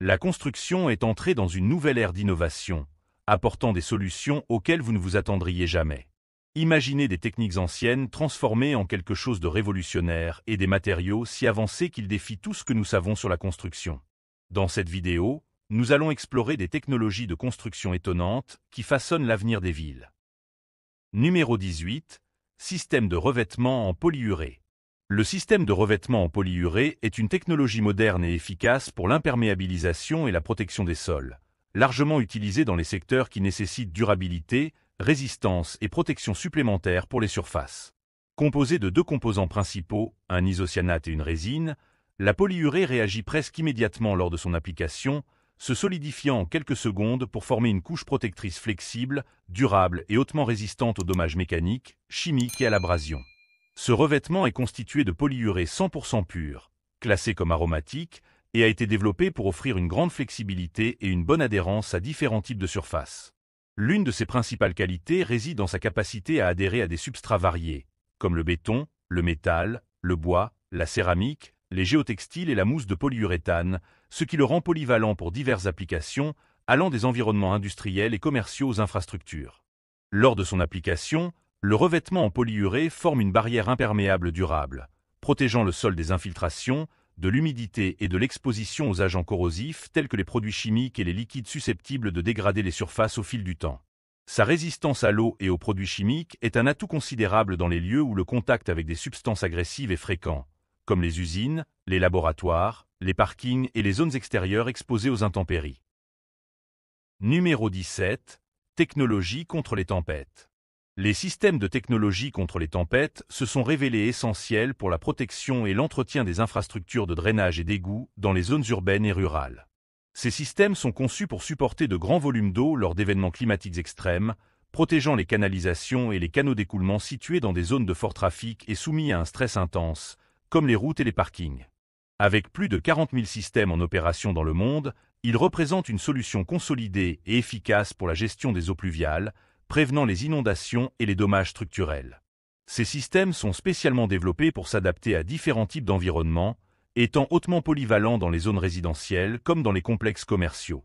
La construction est entrée dans une nouvelle ère d'innovation, apportant des solutions auxquelles vous ne vous attendriez jamais. Imaginez des techniques anciennes transformées en quelque chose de révolutionnaire et des matériaux si avancés qu'ils défient tout ce que nous savons sur la construction. Dans cette vidéo, nous allons explorer des technologies de construction étonnantes qui façonnent l'avenir des villes. Numéro 18. Système de revêtement en polyurée. Le système de revêtement en polyurée est une technologie moderne et efficace pour l'imperméabilisation et la protection des sols, largement utilisée dans les secteurs qui nécessitent durabilité, résistance et protection supplémentaire pour les surfaces. Composée de deux composants principaux, un isocyanate et une résine, la polyurée réagit presque immédiatement lors de son application, se solidifiant en quelques secondes pour former une couche protectrice flexible, durable et hautement résistante aux dommages mécaniques, chimiques et à l'abrasion. Ce revêtement est constitué de polyurée 100% pure, classée comme aromatique, et a été développé pour offrir une grande flexibilité et une bonne adhérence à différents types de surfaces. L'une de ses principales qualités réside dans sa capacité à adhérer à des substrats variés, comme le béton, le métal, le bois, la céramique, les géotextiles et la mousse de polyuréthane, ce qui le rend polyvalent pour diverses applications, allant des environnements industriels et commerciaux aux infrastructures. Lors de son application, le revêtement en polyurée forme une barrière imperméable durable, protégeant le sol des infiltrations, de l'humidité et de l'exposition aux agents corrosifs tels que les produits chimiques et les liquides susceptibles de dégrader les surfaces au fil du temps. Sa résistance à l'eau et aux produits chimiques est un atout considérable dans les lieux où le contact avec des substances agressives est fréquent, comme les usines, les laboratoires, les parkings et les zones extérieures exposées aux intempéries. Numéro 17. Technologie contre les tempêtes. Les systèmes de technologie contre les tempêtes se sont révélés essentiels pour la protection et l'entretien des infrastructures de drainage et d'égouts dans les zones urbaines et rurales. Ces systèmes sont conçus pour supporter de grands volumes d'eau lors d'événements climatiques extrêmes, protégeant les canalisations et les canaux d'écoulement situés dans des zones de fort trafic et soumis à un stress intense, comme les routes et les parkings. Avec plus de 40 000 systèmes en opération dans le monde, ils représentent une solution consolidée et efficace pour la gestion des eaux pluviales, prévenant les inondations et les dommages structurels. Ces systèmes sont spécialement développés pour s'adapter à différents types d'environnements, étant hautement polyvalents dans les zones résidentielles comme dans les complexes commerciaux.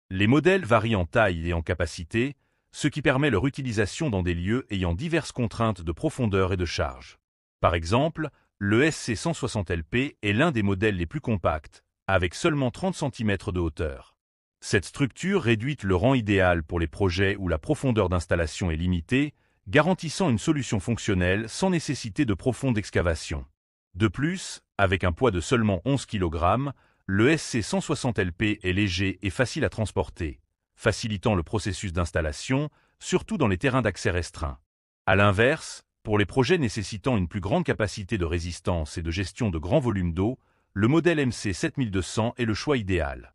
Les modèles varient en taille et en capacité, ce qui permet leur utilisation dans des lieux ayant diverses contraintes de profondeur et de charge. Par exemple, le SC160LP est l'un des modèles les plus compacts, avec seulement 30 cm de hauteur. Cette structure réduite le rend idéal pour les projets où la profondeur d'installation est limitée, garantissant une solution fonctionnelle sans nécessité de profonde excavation. De plus, avec un poids de seulement 11 kg, le SC160LP est léger et facile à transporter, facilitant le processus d'installation, surtout dans les terrains d'accès restreints. À l'inverse, pour les projets nécessitant une plus grande capacité de résistance et de gestion de grands volumes d'eau, le modèle MC7200 est le choix idéal.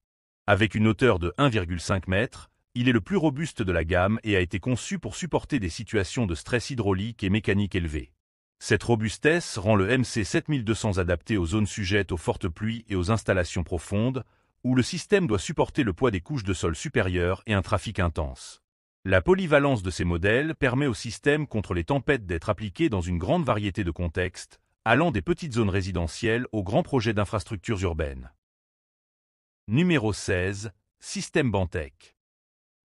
Avec une hauteur de 1,5 m, il est le plus robuste de la gamme et a été conçu pour supporter des situations de stress hydraulique et mécanique élevées. Cette robustesse rend le MC7200 adapté aux zones sujettes aux fortes pluies et aux installations profondes, où le système doit supporter le poids des couches de sol supérieures et un trafic intense. La polyvalence de ces modèles permet au système contre les tempêtes d'être appliqué dans une grande variété de contextes, allant des petites zones résidentielles aux grands projets d'infrastructures urbaines. Numéro 16. Système Bantech.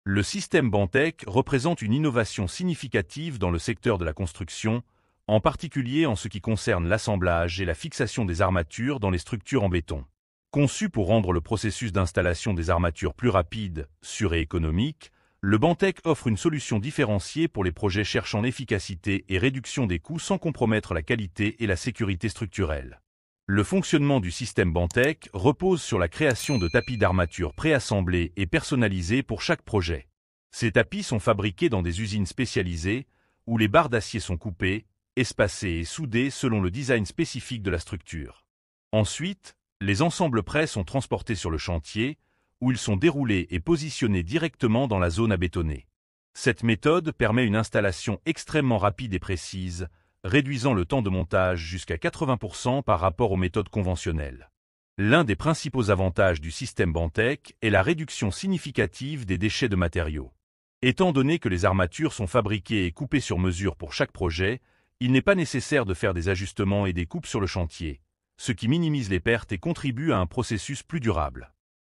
Le système Bantech représente une innovation significative dans le secteur de la construction, en particulier en ce qui concerne l'assemblage et la fixation des armatures dans les structures en béton. Conçu pour rendre le processus d'installation des armatures plus rapide, sûr et économique, le Bantech offre une solution différenciée pour les projets cherchant l'efficacité et réduction des coûts sans compromettre la qualité et la sécurité structurelle. Le fonctionnement du système Bantech repose sur la création de tapis d'armature préassemblés et personnalisés pour chaque projet. Ces tapis sont fabriqués dans des usines spécialisées, où les barres d'acier sont coupées, espacées et soudées selon le design spécifique de la structure. Ensuite, les ensembles prêts sont transportés sur le chantier, où ils sont déroulés et positionnés directement dans la zone à bétonner. Cette méthode permet une installation extrêmement rapide et précise, réduisant le temps de montage jusqu'à 80% par rapport aux méthodes conventionnelles. L'un des principaux avantages du système Bantech est la réduction significative des déchets de matériaux. Étant donné que les armatures sont fabriquées et coupées sur mesure pour chaque projet, il n'est pas nécessaire de faire des ajustements et des coupes sur le chantier, ce qui minimise les pertes et contribue à un processus plus durable.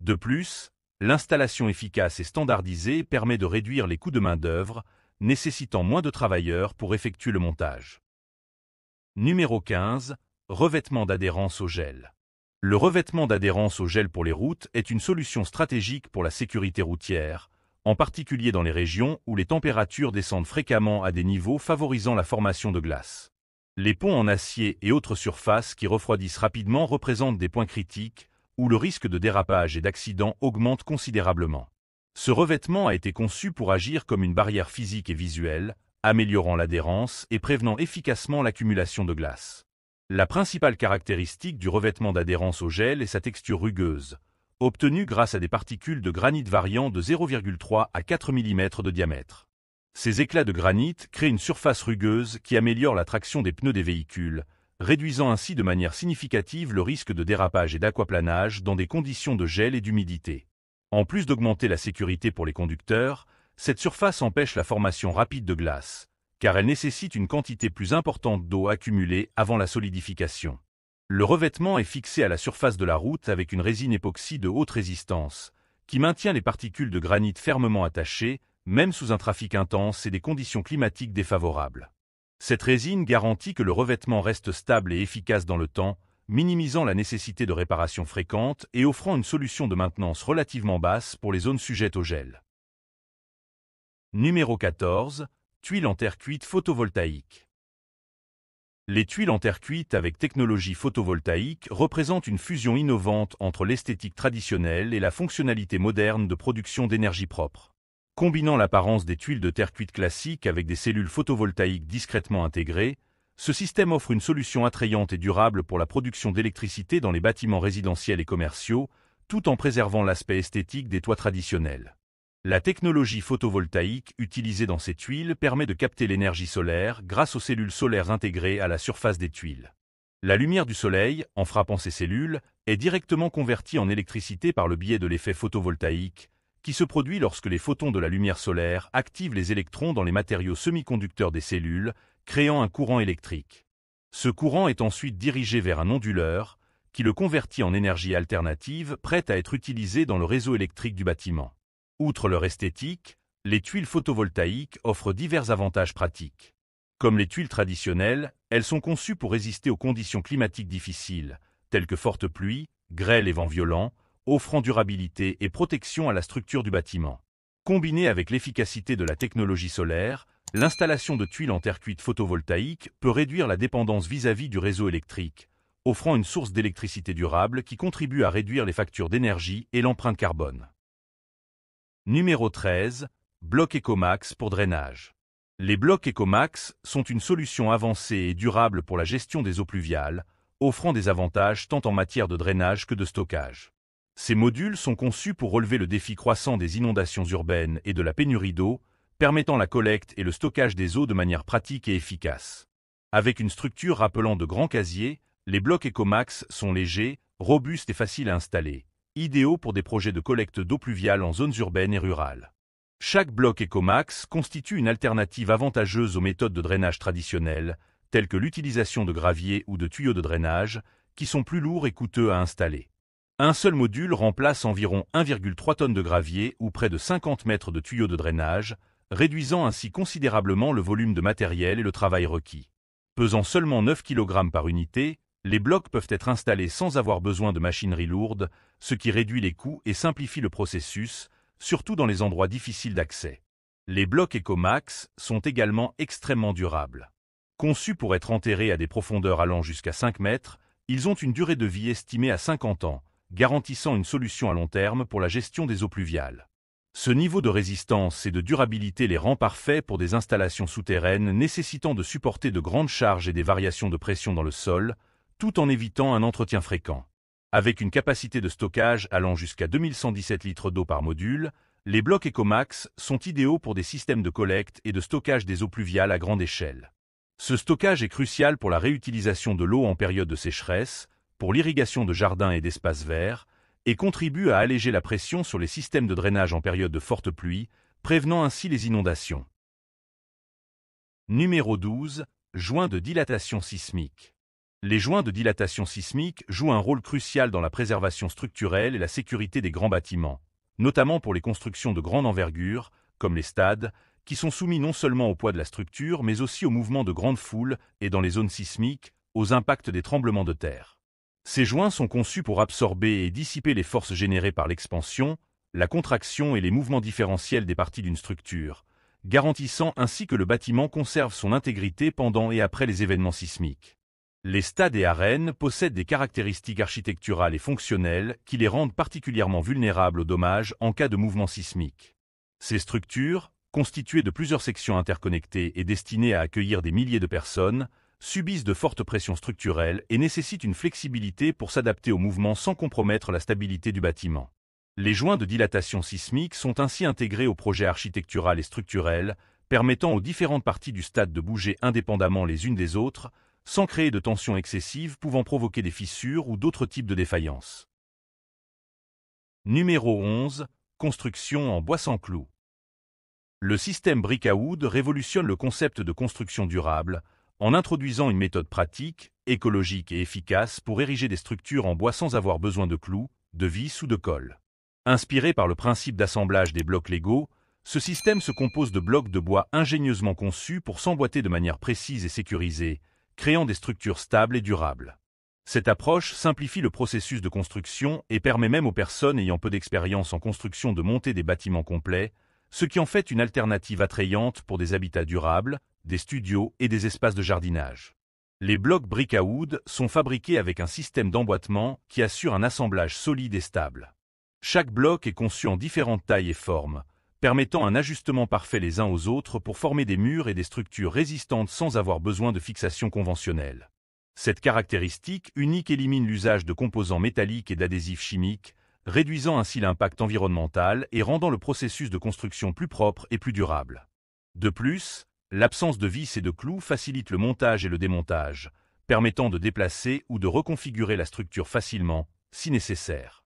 De plus, l'installation efficace et standardisée permet de réduire les coûts de main-d'œuvre, nécessitant moins de travailleurs pour effectuer le montage. Numéro 15. Revêtement d'adhérence au gel. Le revêtement d'adhérence au gel pour les routes est une solution stratégique pour la sécurité routière, en particulier dans les régions où les températures descendent fréquemment à des niveaux favorisant la formation de glace. Les ponts en acier et autres surfaces qui refroidissent rapidement représentent des points critiques où le risque de dérapage et d'accident augmente considérablement. Ce revêtement a été conçu pour agir comme une barrière physique et visuelle, améliorant l'adhérence et prévenant efficacement l'accumulation de glace. La principale caractéristique du revêtement d'adhérence au gel est sa texture rugueuse, obtenue grâce à des particules de granit variant de 0,3 à 4 mm de diamètre. Ces éclats de granit créent une surface rugueuse qui améliore la traction des pneus des véhicules, réduisant ainsi de manière significative le risque de dérapage et d'aquaplanage dans des conditions de gel et d'humidité. En plus d'augmenter la sécurité pour les conducteurs, cette surface empêche la formation rapide de glace, car elle nécessite une quantité plus importante d'eau accumulée avant la solidification. Le revêtement est fixé à la surface de la route avec une résine époxy de haute résistance, qui maintient les particules de granit fermement attachées, même sous un trafic intense et des conditions climatiques défavorables. Cette résine garantit que le revêtement reste stable et efficace dans le temps, minimisant la nécessité de réparations fréquentes et offrant une solution de maintenance relativement basse pour les zones sujettes au gel. Numéro 14. Tuiles en terre cuite photovoltaïque. Les tuiles en terre cuite avec technologie photovoltaïque représentent une fusion innovante entre l'esthétique traditionnelle et la fonctionnalité moderne de production d'énergie propre. Combinant l'apparence des tuiles de terre cuite classiques avec des cellules photovoltaïques discrètement intégrées, ce système offre une solution attrayante et durable pour la production d'électricité dans les bâtiments résidentiels et commerciaux, tout en préservant l'aspect esthétique des toits traditionnels. La technologie photovoltaïque utilisée dans ces tuiles permet de capter l'énergie solaire grâce aux cellules solaires intégrées à la surface des tuiles. La lumière du soleil, en frappant ces cellules, est directement convertie en électricité par le biais de l'effet photovoltaïque, qui se produit lorsque les photons de la lumière solaire activent les électrons dans les matériaux semi-conducteurs des cellules, créant un courant électrique. Ce courant est ensuite dirigé vers un onduleur, qui le convertit en énergie alternative prête à être utilisée dans le réseau électrique du bâtiment. Outre leur esthétique, les tuiles photovoltaïques offrent divers avantages pratiques. Comme les tuiles traditionnelles, elles sont conçues pour résister aux conditions climatiques difficiles, telles que fortes pluies, grêle et vents violents, offrant durabilité et protection à la structure du bâtiment. Combinée avec l'efficacité de la technologie solaire, l'installation de tuiles en terre cuite photovoltaïque peut réduire la dépendance vis-à-vis du réseau électrique, offrant une source d'électricité durable qui contribue à réduire les factures d'énergie et l'empreinte carbone. Numéro 13. Blocs Ecomax pour drainage. Les blocs Ecomax sont une solution avancée et durable pour la gestion des eaux pluviales, offrant des avantages tant en matière de drainage que de stockage. Ces modules sont conçus pour relever le défi croissant des inondations urbaines et de la pénurie d'eau, permettant la collecte et le stockage des eaux de manière pratique et efficace. Avec une structure rappelant de grands casiers, les blocs Ecomax sont légers, robustes et faciles à installer, idéaux pour des projets de collecte d'eau pluviale en zones urbaines et rurales. Chaque bloc Ecomax constitue une alternative avantageuse aux méthodes de drainage traditionnelles, telles que l'utilisation de graviers ou de tuyaux de drainage, qui sont plus lourds et coûteux à installer. Un seul module remplace environ 1,3 tonnes de gravier ou près de 50 mètres de tuyaux de drainage, réduisant ainsi considérablement le volume de matériel et le travail requis. Pesant seulement 9 kg par unité, les blocs peuvent être installés sans avoir besoin de machinerie lourde, ce qui réduit les coûts et simplifie le processus, surtout dans les endroits difficiles d'accès. Les blocs Ecomax sont également extrêmement durables. Conçus pour être enterrés à des profondeurs allant jusqu'à 5 mètres, ils ont une durée de vie estimée à 50 ans, garantissant une solution à long terme pour la gestion des eaux pluviales. Ce niveau de résistance et de durabilité les rend parfaits pour des installations souterraines nécessitant de supporter de grandes charges et des variations de pression dans le sol, tout en évitant un entretien fréquent. Avec une capacité de stockage allant jusqu'à 2117 litres d'eau par module, les blocs Ecomax sont idéaux pour des systèmes de collecte et de stockage des eaux pluviales à grande échelle. Ce stockage est crucial pour la réutilisation de l'eau en période de sécheresse, pour l'irrigation de jardins et d'espaces verts, et contribue à alléger la pression sur les systèmes de drainage en période de forte pluie, prévenant ainsi les inondations. Numéro 12. Joints de dilatation sismique. Les joints de dilatation sismique jouent un rôle crucial dans la préservation structurelle et la sécurité des grands bâtiments, notamment pour les constructions de grande envergure, comme les stades, qui sont soumis non seulement au poids de la structure, mais aussi au mouvement de grandes foules et dans les zones sismiques, aux impacts des tremblements de terre. Ces joints sont conçus pour absorber et dissiper les forces générées par l'expansion, la contraction et les mouvements différentiels des parties d'une structure, garantissant ainsi que le bâtiment conserve son intégrité pendant et après les événements sismiques. Les stades et arènes possèdent des caractéristiques architecturales et fonctionnelles qui les rendent particulièrement vulnérables aux dommages en cas de mouvement sismique. Ces structures, constituées de plusieurs sections interconnectées et destinées à accueillir des milliers de personnes, subissent de fortes pressions structurelles et nécessitent une flexibilité pour s'adapter aux mouvements sans compromettre la stabilité du bâtiment. Les joints de dilatation sismique sont ainsi intégrés au projet architectural et structurel, permettant aux différentes parties du stade de bouger indépendamment les unes des autres, sans créer de tensions excessives pouvant provoquer des fissures ou d'autres types de défaillances. Numéro 11. Construction en bois sans clous. Le système brick à wood révolutionne le concept de construction durable, en introduisant une méthode pratique, écologique et efficace pour ériger des structures en bois sans avoir besoin de clous, de vis ou de colle. Inspiré par le principe d'assemblage des blocs Lego, ce système se compose de blocs de bois ingénieusement conçus pour s'emboîter de manière précise et sécurisée, créant des structures stables et durables. Cette approche simplifie le processus de construction et permet même aux personnes ayant peu d'expérience en construction de monter des bâtiments complets, ce qui en fait une alternative attrayante pour des habitats durables, des studios et des espaces de jardinage. Les blocs brick à wood sont fabriqués avec un système d'emboîtement qui assure un assemblage solide et stable. Chaque bloc est conçu en différentes tailles et formes, permettant un ajustement parfait les uns aux autres pour former des murs et des structures résistantes sans avoir besoin de fixation conventionnelle. Cette caractéristique unique élimine l'usage de composants métalliques et d'adhésifs chimiques, réduisant ainsi l'impact environnemental et rendant le processus de construction plus propre et plus durable. De plus, l'absence de vis et de clous facilite le montage et le démontage, permettant de déplacer ou de reconfigurer la structure facilement, si nécessaire.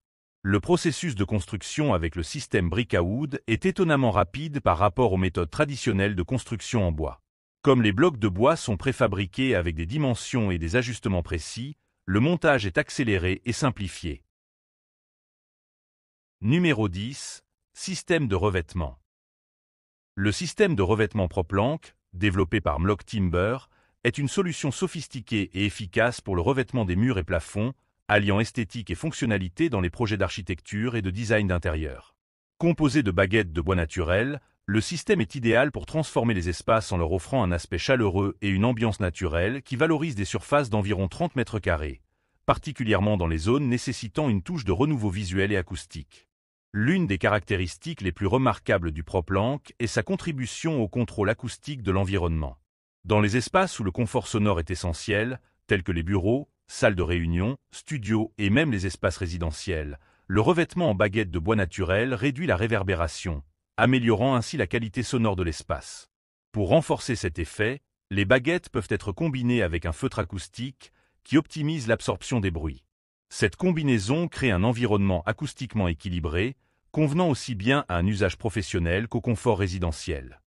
Le processus de construction avec le système brick à wood est étonnamment rapide par rapport aux méthodes traditionnelles de construction en bois. Comme les blocs de bois sont préfabriqués avec des dimensions et des ajustements précis, le montage est accéléré et simplifié. Numéro 10. Système de revêtement. Le système de revêtement Proplank, développé par Mlock Timber, est une solution sophistiquée et efficace pour le revêtement des murs et plafonds, alliant esthétique et fonctionnalité dans les projets d'architecture et de design d'intérieur. Composé de baguettes de bois naturel, le système est idéal pour transformer les espaces en leur offrant un aspect chaleureux et une ambiance naturelle qui valorise des surfaces d'environ 30 mètres carrés, particulièrement dans les zones nécessitant une touche de renouveau visuel et acoustique. L'une des caractéristiques les plus remarquables du Proplank est sa contribution au contrôle acoustique de l'environnement. Dans les espaces où le confort sonore est essentiel, tels que les bureaux, salles de réunion, studios et même les espaces résidentiels, le revêtement en baguettes de bois naturel réduit la réverbération, améliorant ainsi la qualité sonore de l'espace. Pour renforcer cet effet, les baguettes peuvent être combinées avec un feutre acoustique qui optimise l'absorption des bruits. Cette combinaison crée un environnement acoustiquement équilibré, convenant aussi bien à un usage professionnel qu'au confort résidentiel.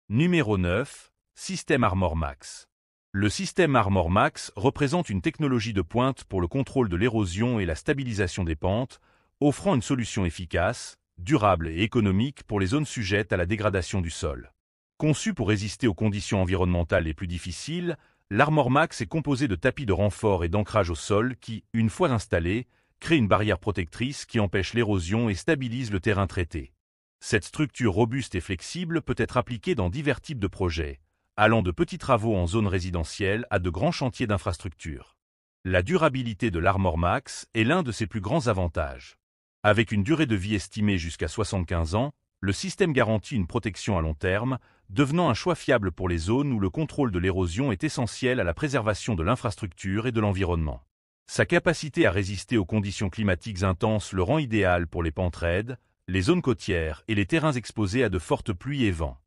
Numéro 9. Système ArmorMax. Le système ArmorMax représente une technologie de pointe pour le contrôle de l'érosion et la stabilisation des pentes, offrant une solution efficace, durable et économique pour les zones sujettes à la dégradation du sol. Conçu pour résister aux conditions environnementales les plus difficiles, l'ArmorMax est composé de tapis de renfort et d'ancrage au sol qui, une fois installés, créent une barrière protectrice qui empêche l'érosion et stabilise le terrain traité. Cette structure robuste et flexible peut être appliquée dans divers types de projets, allant de petits travaux en zone résidentielle à de grands chantiers d'infrastructure. La durabilité de l'ArmorMax est l'un de ses plus grands avantages. Avec une durée de vie estimée jusqu'à 75 ans, le système garantit une protection à long terme, devenant un choix fiable pour les zones où le contrôle de l'érosion est essentiel à la préservation de l'infrastructure et de l'environnement. Sa capacité à résister aux conditions climatiques intenses le rend idéal pour les pentes raides, les zones côtières et les terrains exposés à de fortes pluies et vents.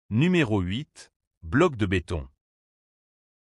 Numéro 8. Blocs de béton.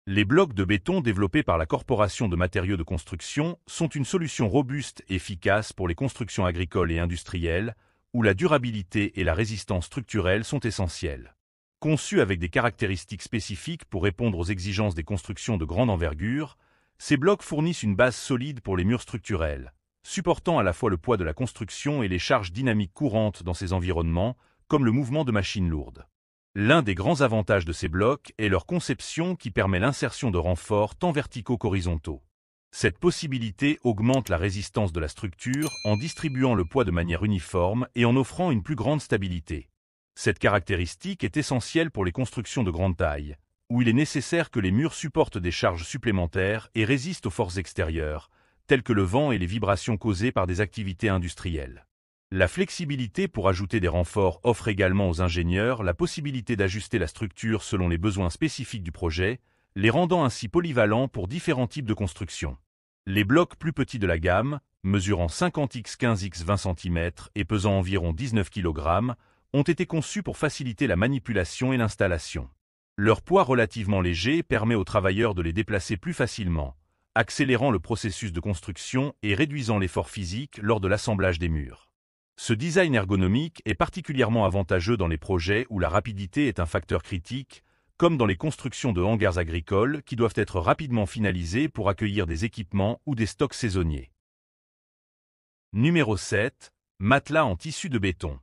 Les blocs de béton développés par la Corporation de matériaux de construction sont une solution robuste et efficace pour les constructions agricoles et industrielles, où la durabilité et la résistance structurelle sont essentielles. Conçus avec des caractéristiques spécifiques pour répondre aux exigences des constructions de grande envergure, ces blocs fournissent une base solide pour les murs structurels, supportant à la fois le poids de la construction et les charges dynamiques courantes dans ces environnements, comme le mouvement de machines lourdes. L'un des grands avantages de ces blocs est leur conception qui permet l'insertion de renforts tant verticaux qu'horizontaux. Cette possibilité augmente la résistance de la structure en distribuant le poids de manière uniforme et en offrant une plus grande stabilité. Cette caractéristique est essentielle pour les constructions de grande taille, où il est nécessaire que les murs supportent des charges supplémentaires et résistent aux forces extérieures, telles que le vent et les vibrations causées par des activités industrielles. La flexibilité pour ajouter des renforts offre également aux ingénieurs la possibilité d'ajuster la structure selon les besoins spécifiques du projet, les rendant ainsi polyvalents pour différents types de constructions. Les blocs plus petits de la gamme, mesurant 50x 15x 20 cm et pesant environ 19 kg, ont été conçus pour faciliter la manipulation et l'installation. Leur poids relativement léger permet aux travailleurs de les déplacer plus facilement, accélérant le processus de construction et réduisant l'effort physique lors de l'assemblage des murs. Ce design ergonomique est particulièrement avantageux dans les projets où la rapidité est un facteur critique, comme dans les constructions de hangars agricoles qui doivent être rapidement finalisés pour accueillir des équipements ou des stocks saisonniers. Numéro 7. Matelas en tissu de béton.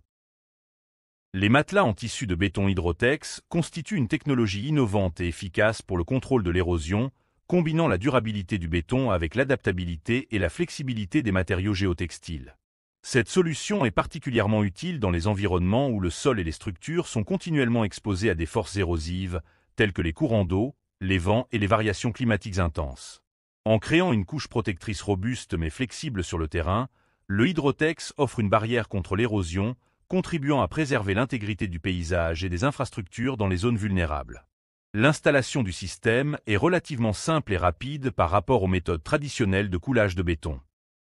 Les matelas en tissu de béton Hydrotex constituent une technologie innovante et efficace pour le contrôle de l'érosion, combinant la durabilité du béton avec l'adaptabilité et la flexibilité des matériaux géotextiles. Cette solution est particulièrement utile dans les environnements où le sol et les structures sont continuellement exposés à des forces érosives, telles que les courants d'eau, les vents et les variations climatiques intenses. En créant une couche protectrice robuste mais flexible sur le terrain, le Hydrotex offre une barrière contre l'érosion, contribuant à préserver l'intégrité du paysage et des infrastructures dans les zones vulnérables. L'installation du système est relativement simple et rapide par rapport aux méthodes traditionnelles de coulage de béton.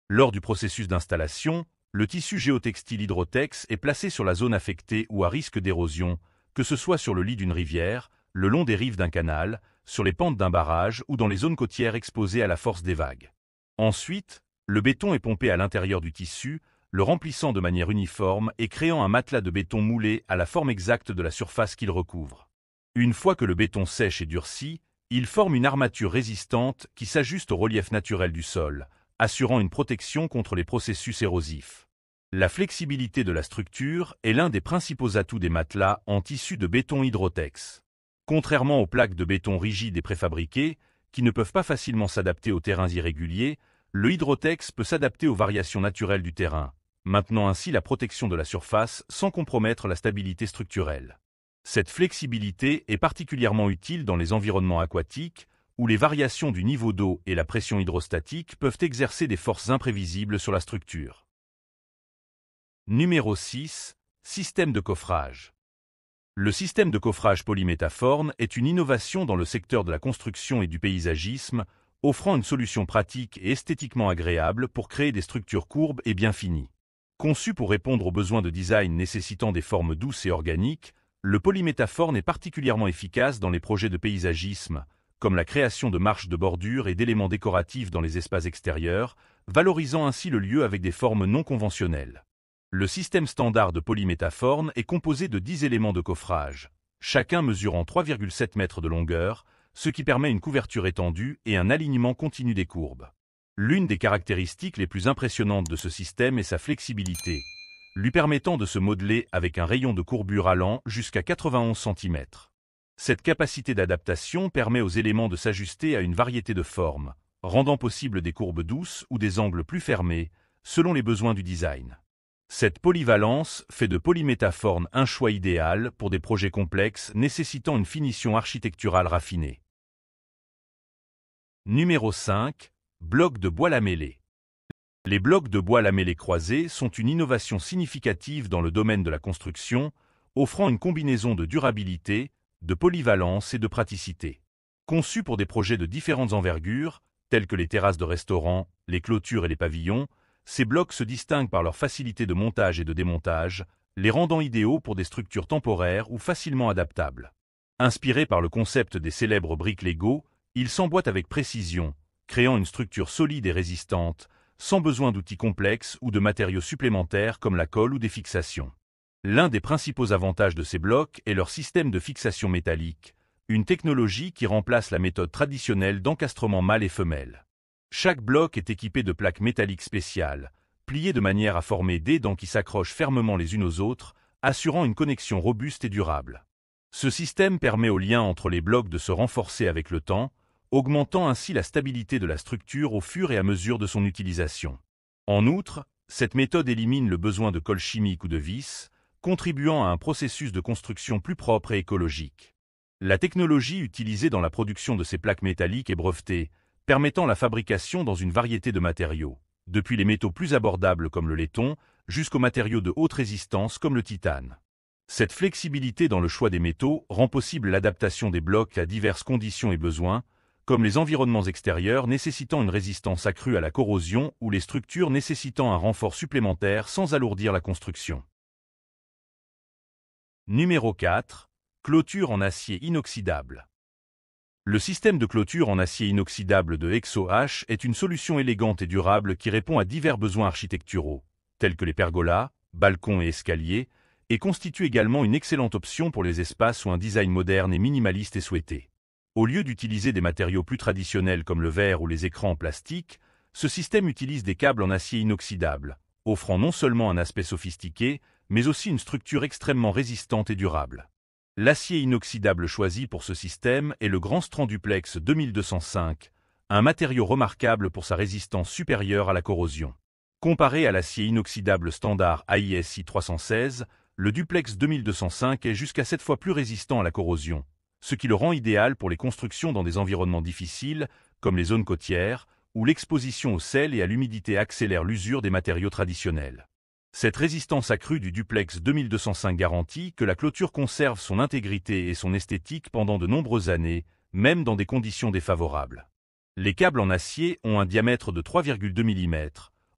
Lors du processus d'installation, le tissu géotextile Hydrotex est placé sur la zone affectée ou à risque d'érosion, que ce soit sur le lit d'une rivière, le long des rives d'un canal, sur les pentes d'un barrage ou dans les zones côtières exposées à la force des vagues. Ensuite, le béton est pompé à l'intérieur du tissu, le remplissant de manière uniforme et créant un matelas de béton moulé à la forme exacte de la surface qu'il recouvre. Une fois que le béton sèche et durcit, il forme une armature résistante qui s'ajuste au relief naturel du sol, assurant une protection contre les processus érosifs. La flexibilité de la structure est l'un des principaux atouts des matelas en tissu de béton Hydrotex. Contrairement aux plaques de béton rigides et préfabriquées, qui ne peuvent pas facilement s'adapter aux terrains irréguliers, le Hydrotex peut s'adapter aux variations naturelles du terrain, maintenant ainsi la protection de la surface sans compromettre la stabilité structurelle. Cette flexibilité est particulièrement utile dans les environnements aquatiques, où les variations du niveau d'eau et la pression hydrostatique peuvent exercer des forces imprévisibles sur la structure. Numéro 6. Système de coffrage. Le système de coffrage polymétaforme est une innovation dans le secteur de la construction et du paysagisme, offrant une solution pratique et esthétiquement agréable pour créer des structures courbes et bien finies. Conçu pour répondre aux besoins de design nécessitant des formes douces et organiques, le polymétaforme est particulièrement efficace dans les projets de paysagisme, comme la création de marches de bordure et d'éléments décoratifs dans les espaces extérieurs, valorisant ainsi le lieu avec des formes non conventionnelles. Le système standard de polymétaforme est composé de 10 éléments de coffrage, chacun mesurant 3,7 mètres de longueur, ce qui permet une couverture étendue et un alignement continu des courbes. L'une des caractéristiques les plus impressionnantes de ce système est sa flexibilité, lui permettant de se modeler avec un rayon de courbure allant jusqu'à 91 cm. Cette capacité d'adaptation permet aux éléments de s'ajuster à une variété de formes, rendant possible des courbes douces ou des angles plus fermés, selon les besoins du design. Cette polyvalence fait de polymétaforme un choix idéal pour des projets complexes nécessitant une finition architecturale raffinée. Numéro 5. Blocs de bois lamellés. Les blocs de bois lamellés croisés sont une innovation significative dans le domaine de la construction, offrant une combinaison de durabilité, de polyvalence et de praticité. Conçus pour des projets de différentes envergures, tels que les terrasses de restaurants, les clôtures et les pavillons, ces blocs se distinguent par leur facilité de montage et de démontage, les rendant idéaux pour des structures temporaires ou facilement adaptables. Inspirés par le concept des célèbres briques Lego, ils s'emboîtent avec précision, créant une structure solide et résistante, sans besoin d'outils complexes ou de matériaux supplémentaires comme la colle ou des fixations. L'un des principaux avantages de ces blocs est leur système de fixation métallique, une technologie qui remplace la méthode traditionnelle d'encastrement mâle et femelle. Chaque bloc est équipé de plaques métalliques spéciales, pliées de manière à former des dents qui s'accrochent fermement les unes aux autres, assurant une connexion robuste et durable. Ce système permet au lien entre les blocs de se renforcer avec le temps, augmentant ainsi la stabilité de la structure au fur et à mesure de son utilisation. En outre, cette méthode élimine le besoin de colle chimique ou de vis, contribuant à un processus de construction plus propre et écologique. La technologie utilisée dans la production de ces plaques métalliques est brevetée, permettant la fabrication dans une variété de matériaux, depuis les métaux plus abordables comme le laiton, jusqu'aux matériaux de haute résistance comme le titane. Cette flexibilité dans le choix des métaux rend possible l'adaptation des blocs à diverses conditions et besoins, comme les environnements extérieurs nécessitant une résistance accrue à la corrosion ou les structures nécessitant un renfort supplémentaire sans alourdir la construction. Numéro 4. Clôture en acier inoxydable. Le système de clôture en acier inoxydable de ExoH est une solution élégante et durable qui répond à divers besoins architecturaux, tels que les pergolas, balcons et escaliers, et constitue également une excellente option pour les espaces où un design moderne et minimaliste est souhaité. Au lieu d'utiliser des matériaux plus traditionnels comme le verre ou les écrans en plastique, ce système utilise des câbles en acier inoxydable, offrant non seulement un aspect sophistiqué, mais aussi une structure extrêmement résistante et durable. L'acier inoxydable choisi pour ce système est le Grand Strand Duplex 2205, un matériau remarquable pour sa résistance supérieure à la corrosion. Comparé à l'acier inoxydable standard AISI 316, le Duplex 2205 est jusqu'à 7 fois plus résistant à la corrosion, ce qui le rend idéal pour les constructions dans des environnements difficiles, comme les zones côtières, où l'exposition au sel et à l'humidité accélère l'usure des matériaux traditionnels. Cette résistance accrue du Duplex 2205 garantit que la clôture conserve son intégrité et son esthétique pendant de nombreuses années, même dans des conditions défavorables. Les câbles en acier ont un diamètre de 3,2 mm,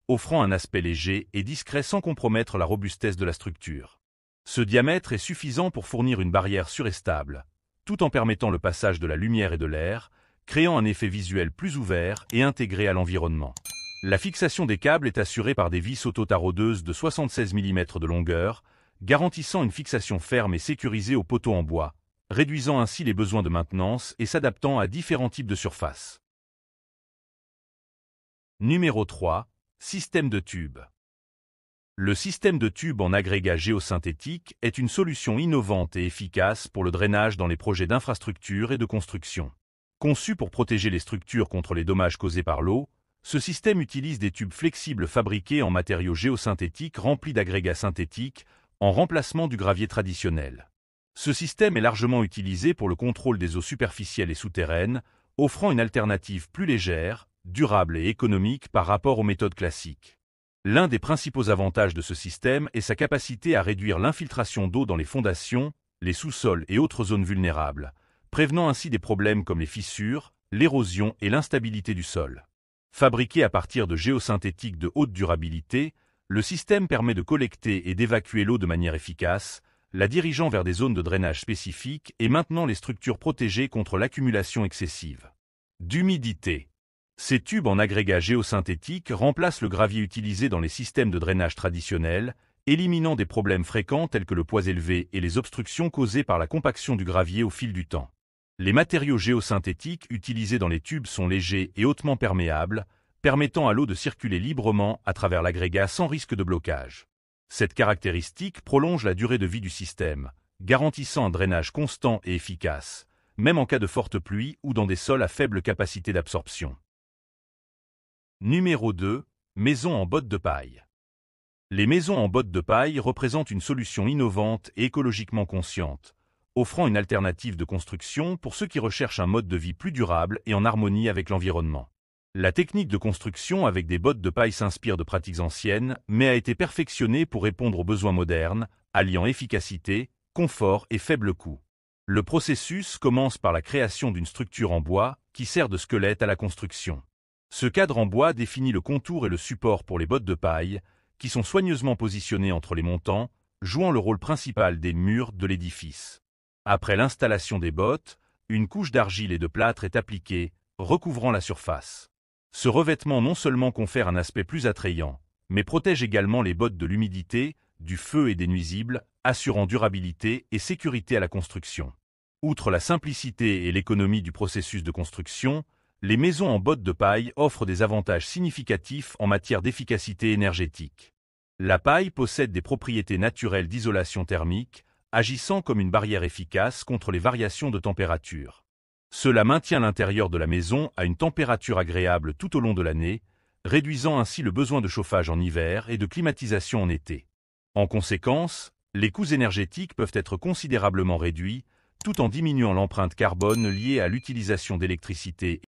offrant un aspect léger et discret sans compromettre la robustesse de la structure. Ce diamètre est suffisant pour fournir une barrière sûre et stable, tout en permettant le passage de la lumière et de l'air, créant un effet visuel plus ouvert et intégré à l'environnement. La fixation des câbles est assurée par des vis auto-taraudeuses de 76 mm de longueur, garantissant une fixation ferme et sécurisée aux poteaux en bois, réduisant ainsi les besoins de maintenance et s'adaptant à différents types de surfaces. Numéro 3. Système de tubes. Le système de tubes en agrégat géosynthétique est une solution innovante et efficace pour le drainage dans les projets d'infrastructure et de construction. Conçu pour protéger les structures contre les dommages causés par l'eau, ce système utilise des tubes flexibles fabriqués en matériaux géosynthétiques remplis d'agrégats synthétiques, en remplacement du gravier traditionnel. Ce système est largement utilisé pour le contrôle des eaux superficielles et souterraines, offrant une alternative plus légère, durable et économique par rapport aux méthodes classiques. L'un des principaux avantages de ce système est sa capacité à réduire l'infiltration d'eau dans les fondations, les sous-sols et autres zones vulnérables, prévenant ainsi des problèmes comme les fissures, l'érosion et l'instabilité du sol. Fabriqué à partir de géosynthétiques de haute durabilité, le système permet de collecter et d'évacuer l'eau de manière efficace, la dirigeant vers des zones de drainage spécifiques et maintenant les structures protégées contre l'accumulation excessive d'humidité. Ces tubes en agrégat géosynthétique remplacent le gravier utilisé dans les systèmes de drainage traditionnels, éliminant des problèmes fréquents tels que le poids élevé et les obstructions causées par la compaction du gravier au fil du temps. Les matériaux géosynthétiques utilisés dans les tubes sont légers et hautement perméables, permettant à l'eau de circuler librement à travers l'agrégat sans risque de blocage. Cette caractéristique prolonge la durée de vie du système, garantissant un drainage constant et efficace, même en cas de forte pluie ou dans des sols à faible capacité d'absorption. Numéro 2. Maisons en bottes de paille. Les maisons en bottes de paille représentent une solution innovante et écologiquement consciente, offrant une alternative de construction pour ceux qui recherchent un mode de vie plus durable et en harmonie avec l'environnement. La technique de construction avec des bottes de paille s'inspire de pratiques anciennes, mais a été perfectionnée pour répondre aux besoins modernes, alliant efficacité, confort et faible coût. Le processus commence par la création d'une structure en bois qui sert de squelette à la construction. Ce cadre en bois définit le contour et le support pour les bottes de paille, qui sont soigneusement positionnées entre les montants, jouant le rôle principal des murs de l'édifice. Après l'installation des bottes, une couche d'argile et de plâtre est appliquée, recouvrant la surface. Ce revêtement non seulement confère un aspect plus attrayant, mais protège également les bottes de l'humidité, du feu et des nuisibles, assurant durabilité et sécurité à la construction. Outre la simplicité et l'économie du processus de construction, les maisons en bottes de paille offrent des avantages significatifs en matière d'efficacité énergétique. La paille possède des propriétés naturelles d'isolation thermique, agissant comme une barrière efficace contre les variations de température. Cela maintient l'intérieur de la maison à une température agréable tout au long de l'année, réduisant ainsi le besoin de chauffage en hiver et de climatisation en été. En conséquence, les coûts énergétiques peuvent être considérablement réduits, tout en diminuant l'empreinte carbone liée à l'utilisation d'électricité